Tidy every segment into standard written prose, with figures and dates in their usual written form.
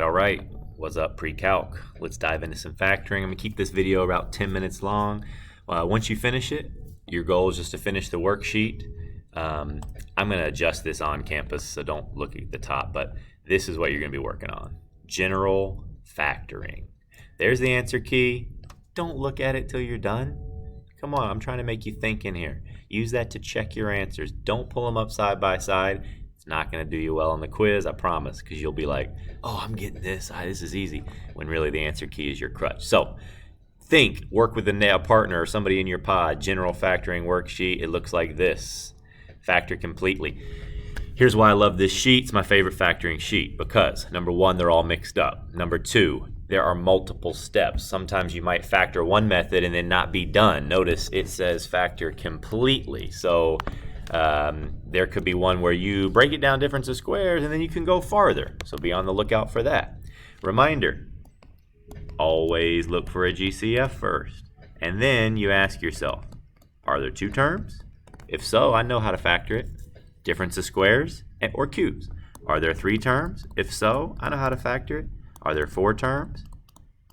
All right. What's up, pre-calc? Let's dive into some factoring. I'm gonna keep this video about 10 minutes long. Once you finish it, your goal is just to finish the worksheet. I'm gonna adjust this on campus, so don't look at the top, but this is what you're gonna be working on. General factoring. There's the answer key. Don't look at it till you're done. Come on, I'm trying to make you think in here. Use that to check your answers. Don't pull them up side by side. It's not going to do you well on the quiz, I promise, because you'll be like, oh, I'm getting this. This is easy, when really the answer key is your crutch. So think, work with a partner or somebody in your pod. General factoring worksheet. It looks like this. Factor completely. Here's why I love this sheet. It's my favorite factoring sheet because, number one, they're all mixed up. Number two, there are multiple steps. Sometimes you might factor one method and then not be done. Notice it says factor completely. So there could be one where you break it down difference of squares and then you can go farther. So be on the lookout for that. Reminder, always look for a GCF first. And then you ask yourself, are there two terms? If so, I know how to factor it. Difference of squares or cubes. Are there three terms? If so, I know how to factor it. Are there four terms?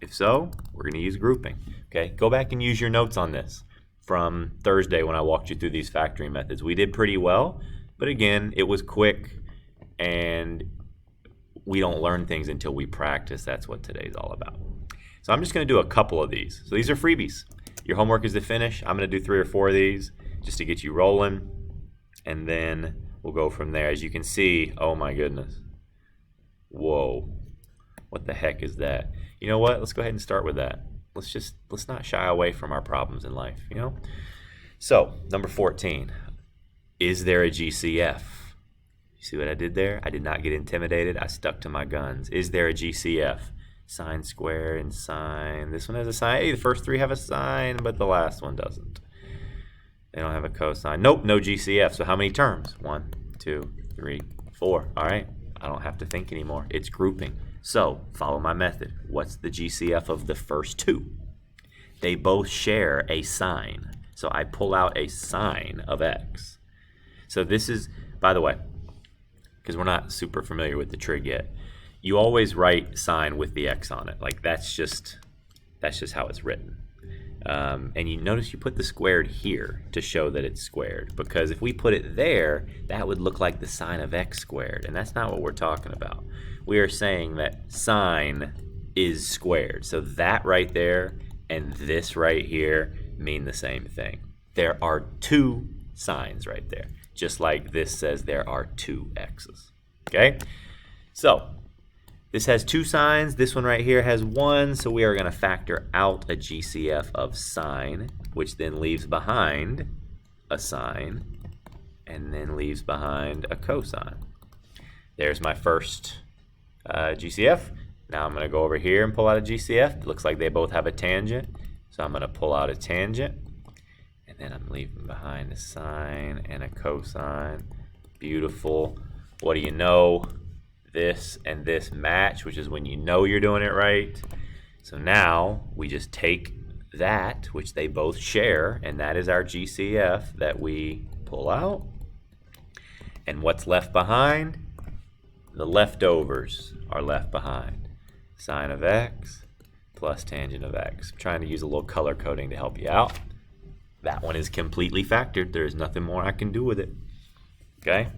If so, we're going to use grouping. Okay, go back and use your notes on this from Thursday when I walked you through these factoring methods. We did pretty well, but again, it was quick and we don't learn things until we practice. That's what today's all about. So I'm just going to do a couple of these. So these are freebies. Your homework is to finish. I'm going to do 3 or 4 of these just to get you rolling, and then we'll go from there. As you can see, oh my goodness. Whoa. What the heck is that? You know what? Let's go ahead and start with that. Let's not shy away from our problems in life, you know? So, number 14. Is there a GCF? You see what I did there? I did not get intimidated. I stuck to my guns. Is there a GCF? Sine, square, and sine. This one has a sine. Hey, the first 3 have a sine, but the last one doesn't. They don't have a cosine. Nope, no GCF. So how many terms? 1, 2, 3, 4. All right. I don't have to think anymore. It's grouping. So, follow my method. What's the GCF of the first 2? They both share a sine. So I pull out a sine of x. So this is, by the way, because we're not super familiar with the trig yet, you always write sine with the x on it. Like that's just how it's written. And you notice you put the squared here to show that it's squared, because if we put it there, that would look like the sine of x squared, and that's not what we're talking about. We are saying that sine is squared. So that right there and this right here mean the same thing. There are 2 sines right there, just like this says there are 2 x's. Okay? So this has 2 sines. This one right here has 1. So we are going to factor out a GCF of sine, which then leaves behind a sine, and then leaves behind a cosine. There's my first GCF. Now I'm going to go over here and pull out a GCF. It looks like they both have a tangent. So I'm going to pull out a tangent. And then I'm leaving behind a sine and a cosine. Beautiful. What do you know? This and this match, which is when you know you're doing it right. So now we just take that, which they both share, and that is our GCF that we pull out. And what's left behind? The leftovers are left behind. Sine of x plus tangent of x. I'm trying to use a little color coding to help you out. That one is completely factored. There's nothing more I can do with it. Okay?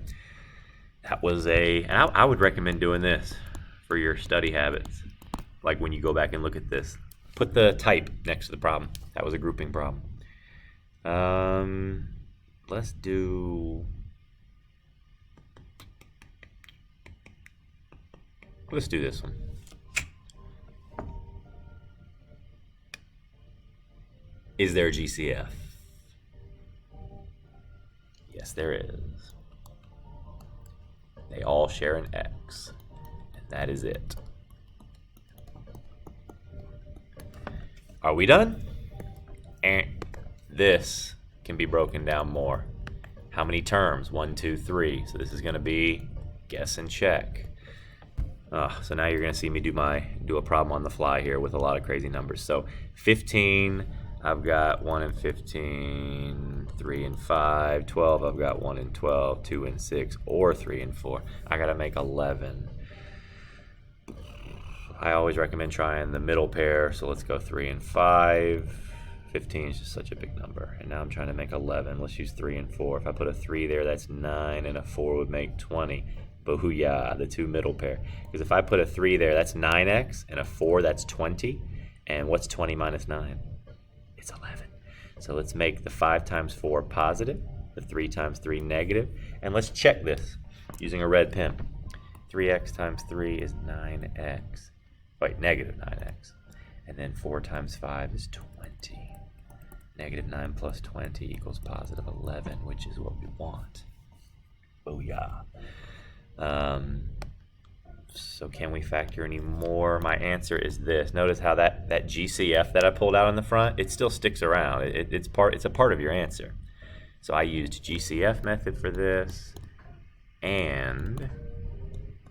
That was I would recommend doing this for your study habits. Like when you go back and look at this. Put the type next to the problem. That was a grouping problem. Let's do this one. Is there a GCF? Yes, there is. They all share an x, and that is it. Are we done? And this can be broken down more. How many terms? 1, 2, 3. So this is going to be guess and check. So now you're going to see me do a problem on the fly here with a lot of crazy numbers. So 15, I've got 1 and 15, 3 and 5, 12, I've got 1 and 12, 2 and 6, or 3 and 4. I got to make 11. I always recommend trying the middle pair, so let's go 3 and 5. 15 is just such a big number, and now I'm trying to make 11. Let's use 3 and 4. If I put a 3 there, that's 9, and a 4 would make 20. Booyah, the two middle pair. Because if I put a 3 there, that's 9x, and a 4, that's 20. And what's 20 minus 9? It's 11. So let's make the 5 times 4 positive, the 3 times 3 negative, and let's check this using a red pen. 3x times 3 is 9x. Wait, negative 9x. And then 4 times 5 is 20. Negative 9 plus 20 equals positive 11, which is what we want. Booyah. So can we factor any more? My answer is this. Notice how that GCF that I pulled out in the front, it still sticks around. It's a part of your answer. So I used GCF method for this, and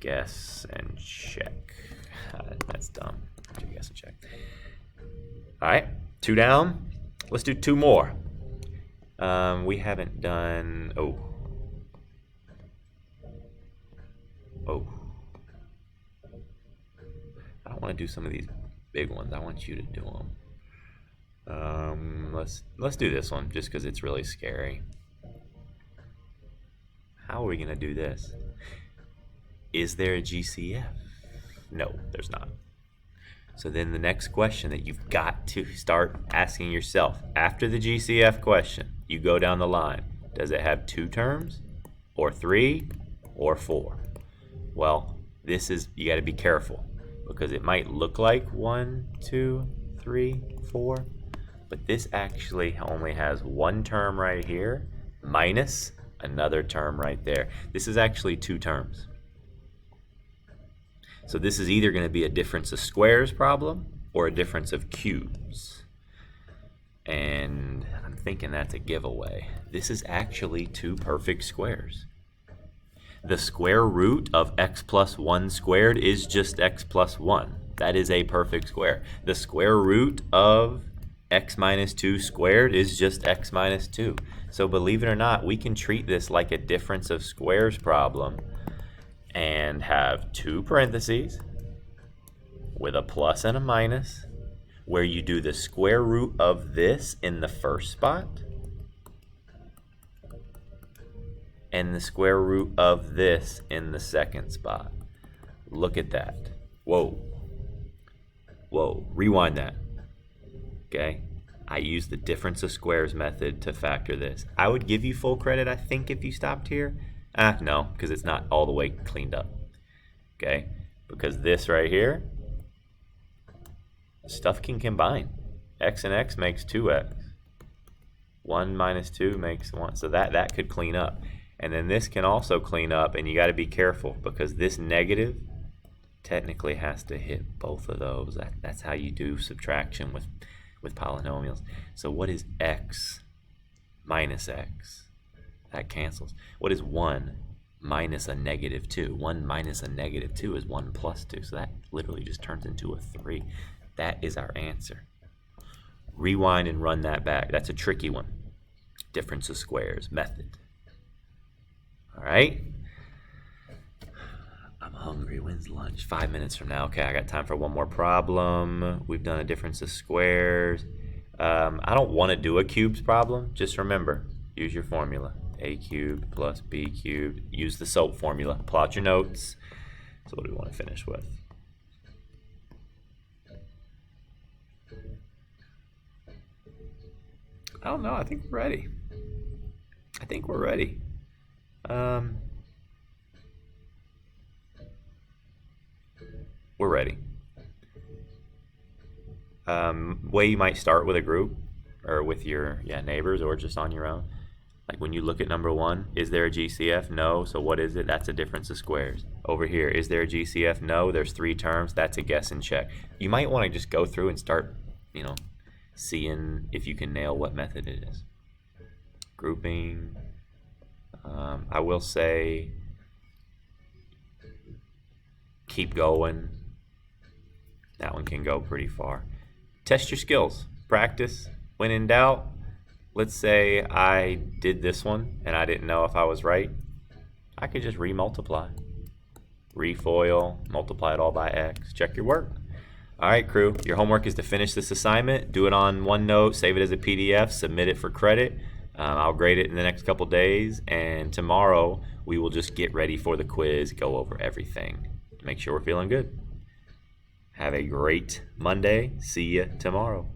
guess and check. That's dumb. Guess and check. All right, 2 down. Let's do 2 more. We haven't done. Oh. I don't want to do some of these big ones. I want you to do them. Let's do this one just because it's really scary. How are we gonna do this? Is there a GCF? No, there's not. So then the next question that you've got to start asking yourself after the GCF question, you go down the line. Does it have 2 terms, or 3, or 4? Well, you got to be careful because it might look like 1, 2, 3, 4, but this actually only has 1 term right here minus another term right there. This is actually 2 terms. So this is either going to be a difference of squares problem or a difference of cubes. And I'm thinking that's a giveaway. This is actually 2 perfect squares. The square root of x plus 1 squared is just x plus 1. That is a perfect square. The square root of x minus 2 squared is just x minus 2. So believe it or not, we can treat this like a difference of squares problem and have 2 parentheses with a plus and a minus, where you do the square root of this in the first spot and the square root of this in the second spot. Look at that. Whoa. Whoa, rewind that. Okay, I used the difference of squares method to factor this. I would give you full credit, I think, if you stopped here. No, because it's not all the way cleaned up. Okay, because this right here, stuff can combine. X and X makes 2x. 1 minus 2 makes 1. So that could clean up. And then this can also clean up, and you got to be careful because this negative technically has to hit both of those. That's how you do subtraction with polynomials. So what is x minus x? That cancels. What is 1 minus a negative 2? 1 minus a negative 2 is 1 plus 2. So that literally just turns into a 3. That is our answer. Rewind and run that back. That's a tricky one. Difference of squares method. All right. I'm hungry. When's lunch? 5 minutes from now. Okay, I got time for one more problem. We've done a difference of squares. I don't want to do a cubes problem. Just remember, use your formula. A cubed plus b cubed. Use the SOAP formula. Pull out your notes. So what do we want to finish with? I don't know. I think we're ready. We're ready. Way you might start with a group or with your neighbors or just on your own. Like when you look at number 1, is there a GCF? No. So what is it? That's a difference of squares. Over here, is there a GCF? No. There's 3 terms. That's a guess and check. You might want to just go through and start, seeing if you can nail what method it is. Grouping. I will say keep going. That one can go pretty far. Test your skills. Practice. When in doubt, let's say I did this one and I didn't know if I was right. I could just remultiply. refoil, multiply it all by x, check your work. All right, crew, your homework is to finish this assignment, do it on OneNote, save it as a PDF, submit it for credit. I'll grade it in the next couple days, and tomorrow we will just get ready for the quiz, go over everything. Make sure we're feeling good. Have a great Monday. See you tomorrow.